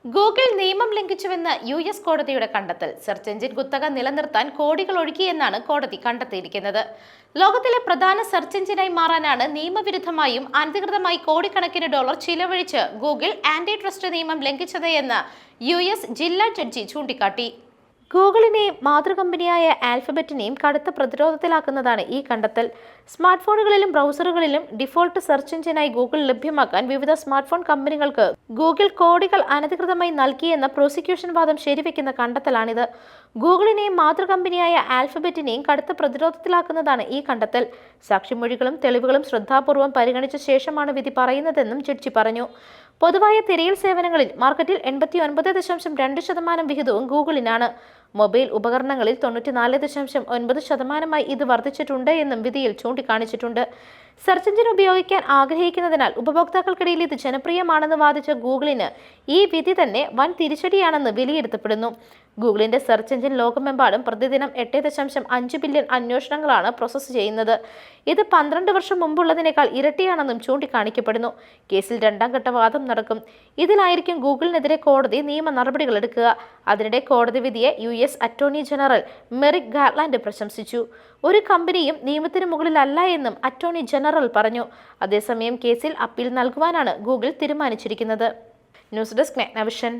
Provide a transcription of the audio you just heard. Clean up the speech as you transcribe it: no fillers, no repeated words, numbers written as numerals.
Google നിയമം ലംഘിച്ചുവെന്ന് US. കോടതിയുടെ കണ്ടെത്തൽ. സെർച്ച് എഞ്ചിൻ കുത്തക നിലനിർത്താൻ കോടികൾ ഒഴുക്കിയെന്നാണ് കോടതി കണ്ടെത്തിയിരിക്കുന്നത്. ലോകത്തിലെ പ്രധാന സെർച്ച് എഞ്ചിനായി മാറാനാണ് നിയമവിരുദ്ധമായും അനധികൃതമായി കോടിക്കണക്കിന് ഡോളർ ചിലവഴിച്ച് ഗൂഗിൾ ആന്റി ട്രസ്റ്റ് നിയമം ലംഘിച്ചത് എന്ന് യു.എസ്. ജില്ലാ ജഡ്ജി ചൂണ്ടിക്കാട്ടി. ഗൂഗിളിനെയും മാതൃകമ്പനിയായ ആൽഫബറ്റിനെയും കടുത്ത പ്രതിരോധത്തിലാക്കുന്നതാണ് ഈ കണ്ടെത്തൽ. സ്മാർട്ട് ഫോണുകളിലും ബ്രൗസറുകളിലും ഡിഫോൾട്ട് സെർച്ച് എഞ്ചിനായി ഗൂഗിൾ ലഭ്യമാക്കാൻ വിവിധ സ്മാർട്ട് ഫോൺ കമ്പനികൾക്ക് ഗൂഗിൾ കോടികൾ അനധികൃതമായി നൽകിയെന്ന പ്രോസിക്യൂഷൻ വാദം ശരിവെക്കുന്ന കണ്ടെത്തലാണിത്. ഗൂഗിളിനെയും മാതൃകമ്പനിയായ ആൽഫബറ്റിനെയും കടുത്ത പ്രതിരോധത്തിലാക്കുന്നതാണ് ഈ കണ്ടെത്തൽ. സാക്ഷിമൊഴികളും തെളിവുകളും ശ്രദ്ധാപൂർവം പരിഗണിച്ച ശേഷമാണ് വിധി പറയുന്നതെന്നും ജഡ്ജി പറഞ്ഞു. പൊതുവായ തിരയൽ സേവനങ്ങളിൽ മാർക്കറ്റിൽ 89.2% വിഹിതവും ഗൂഗിളിനാണ്. മൊബൈൽ ഉപകരണങ്ങളിൽ 94.9% ഇത് വർദ്ധിച്ചിട്ടുണ്ട് എന്നും വിധിയിൽ ചൂണ്ടിക്കാണിച്ചിട്ടുണ്ട്. സെർച്ച് എഞ്ചിൻ ഉപയോഗിക്കാൻ ആഗ്രഹിക്കുന്നതിനാൽ ഉപഭോക്താക്കൾക്കിടയിൽ ഇത് ജനപ്രിയമാണെന്ന് വാദിച്ച ഗൂഗിളിന് ഈ വിധി തന്നെ വൻ തിരിച്ചടിയാണെന്ന് വിലയിരുത്തപ്പെടുന്നു. ഗൂഗിളിന്റെ സെർച്ച് എഞ്ചിൻ ലോകമെമ്പാടും പ്രതിദിനം 8.5 ബില്യൺ അന്വേഷണങ്ങളാണ് പ്രോസസ്സ് ചെയ്യുന്നത്. ഇത് 12 വർഷം മുമ്പുള്ളതിനേക്കാൾ ഇരട്ടിയാണെന്നും ചൂണ്ടിക്കാണിക്കപ്പെടുന്നു. കേസിൽ രണ്ടാം ഘട്ട വാദം നടക്കും. ഇതിലായിരിക്കും ഗൂഗിളിനെതിരെ കോടതി നിയമ നടപടികൾ എടുക്കുക. അതിനിടെ കോടതി വിധിയെ US. Attorney general Merrick garland പ്രശംസിച്ചു. ഒരു കമ്പനിയും നിയമത്തിന് മുകളിലല്ല എന്നും അറ്റോർണി ജനറൽ പറഞ്ഞു. അതേസമയം കേസിൽ അപ്പീൽ നൽകുവാനാണ് ഗൂഗിൾ തീരുമാനിച്ചിരിക്കുന്നത്. News desk മെഗ്നവിഷൻ.